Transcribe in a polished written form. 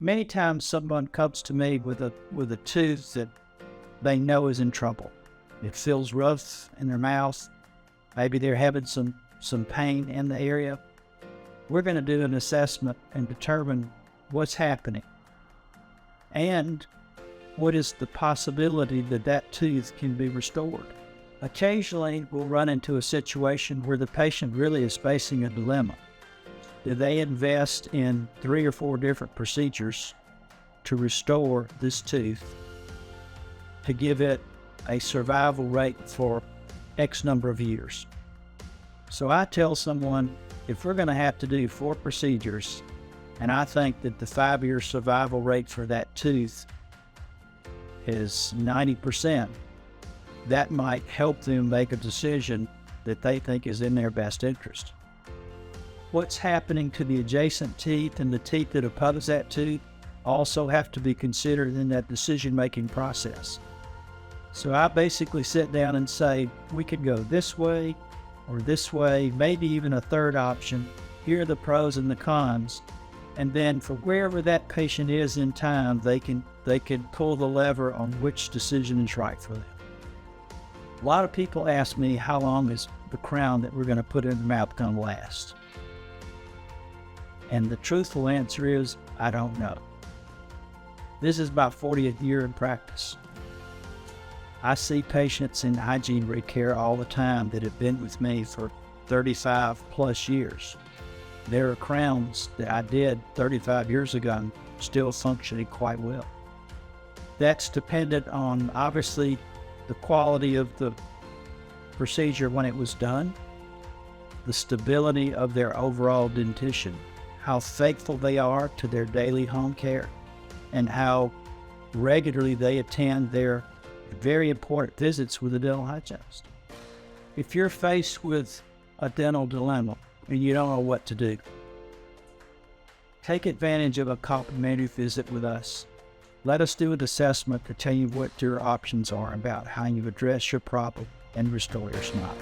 Many times someone comes to me with a tooth that they know is in trouble. It feels rough in their mouth. Maybe they're having some pain in the area. We're going to do an assessment and determine what's happening and what is the possibility that that tooth can be restored. Occasionally, we'll run into a situation where the patient really is facing a dilemma. Do they invest in 3 or 4 different procedures to restore this tooth, to give it a survival rate for X number of years? So I tell someone, if we're going to have to do 4 procedures, and I think that the 5-year survival rate for that tooth is 90%, that might help them make a decision that they think is in their best interest. What's happening to the adjacent teeth and the teeth that oppose that tooth also have to be considered in that decision-making process. So I basically sit down and say, we could go this way or this way, maybe even a third option. Here are the pros and the cons. And then for wherever that patient is in time, they can pull the lever on which decision is right for them. A lot of people ask me, how long is the crown that we're going to put in the mouth going to last? And the truthful answer is, I don't know. This is my 40th year in practice. I see patients in hygiene recare all the time that have been with me for 35 plus years. There are crowns that I did 35 years ago and still functioning quite well. That's dependent on, obviously, the quality of the procedure when it was done, the stability of their overall dentition, how faithful they are to their daily home care, and how regularly they attend their very important visits with a dental hygienist. If you're faced with a dental dilemma and you don't know what to do, take advantage of a complimentary visit with us. Let us do an assessment to tell you what your options are about how you address your problem and restore your smile.